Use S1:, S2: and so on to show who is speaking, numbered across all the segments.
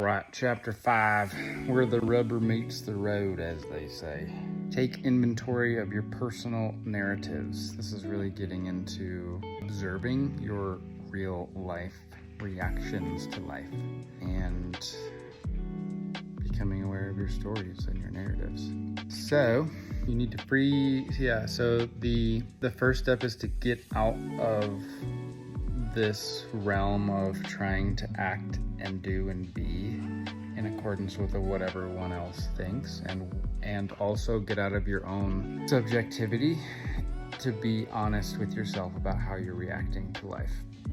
S1: right, chapter 5, where the rubber meets the road, as they say. Take inventory of your personal narratives. This is really getting into observing your real life reactions to life and becoming aware of your stories and your narratives. So you need to so the first step is to get out of this realm of trying to act and do and be in accordance with what everyone else thinks, and also get out of your own subjectivity to be honest with yourself about how you're reacting to life.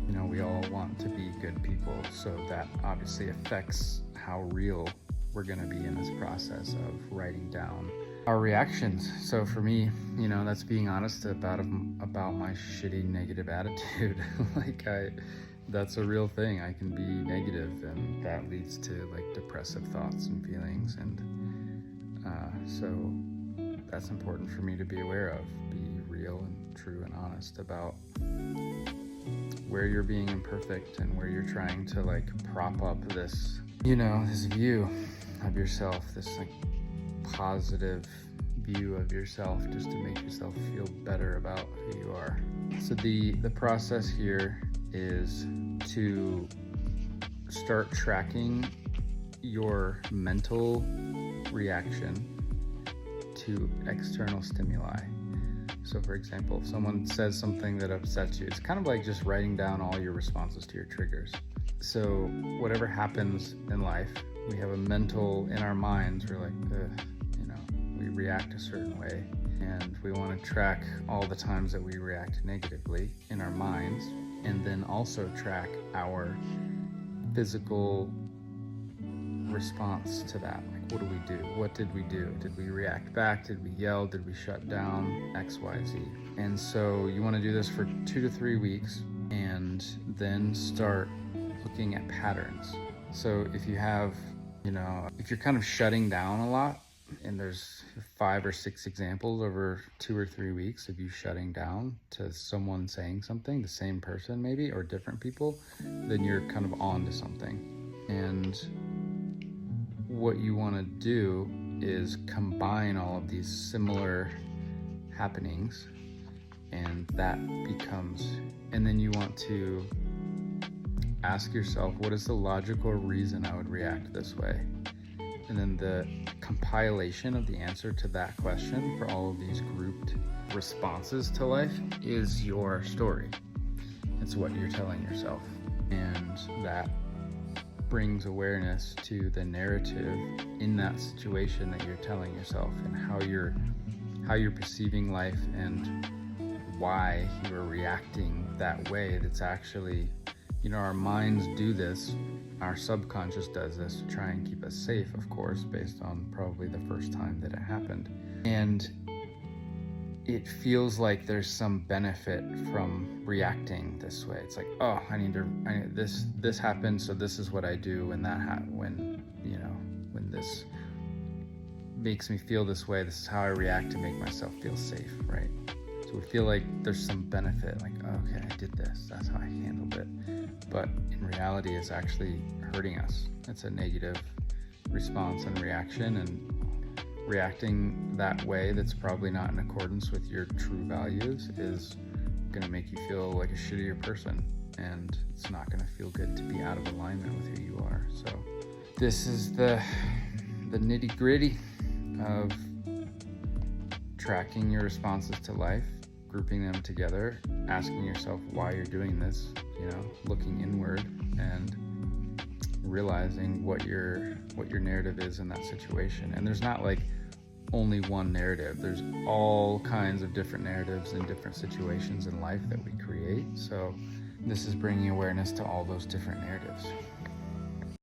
S1: You know, we all want to be good people, so that obviously affects how real we're going to be in this process of writing down our reactions. So for me, you know, that's being honest about my shitty negative attitude. That's a real thing. I can be negative, and that leads to like depressive thoughts and feelings, and so that's important for me to be aware of. Be real and true and honest about where you're being imperfect and where you're trying to like prop up this, you know, this view of yourself, this like positive view of yourself, just to make yourself feel better about who you are. So the process here is to start tracking your mental reaction to external stimuli. So for example, if someone says something that upsets you, it's kind of like just writing down all your responses to your triggers. So whatever happens in life, we have in our minds, we're like, you know, we react a certain way, and we want to track all the times that we react negatively in our minds, and then also track our physical response to that. Like, what do we do? What did we do? Did we react back? Did we yell? Did we shut down? X, Y, Z. And so you want to do this for 2 to 3 weeks, and then start looking at patterns. So if you have, you know, if you're kind of shutting down a lot, and there's 5 or 6 examples over 2 or 3 weeks of you shutting down to someone saying something, the same person maybe, or different people, then you're kind of on to something. And what you want to do is combine all of these similar happenings, and then you want to ask yourself, what is the logical reason I would react this way? And then the compilation of the answer to that question for all of these grouped responses to life is your story. It's what you're telling yourself. And that brings awareness to the narrative in that situation that you're telling yourself, and how you're perceiving life and why you're reacting that way. That's actually, you know, our minds do this, our subconscious does this to try and keep us safe, of course, based on probably the first time that it happened. And it feels like there's some benefit from reacting this way. It's like, oh, this happened, so this is what I do when this makes me feel this way, this is how I react to make myself feel safe, right? So we feel like there's some benefit, like, oh, okay, I did this, that's how I handled it. But in reality, it's actually hurting us. It's a negative response and reaction, and reacting that way that's probably not in accordance with your true values is going to make you feel like a shittier person, and it's not going to feel good to be out of alignment with who you are. So this is the nitty-gritty of tracking your responses to life, grouping them together, asking yourself why you're doing this, you know, looking inward and realizing what your narrative is in that situation. And there's not like only one narrative. There's all kinds of different narratives in different situations in life that we create. So this is bringing awareness to all those different narratives.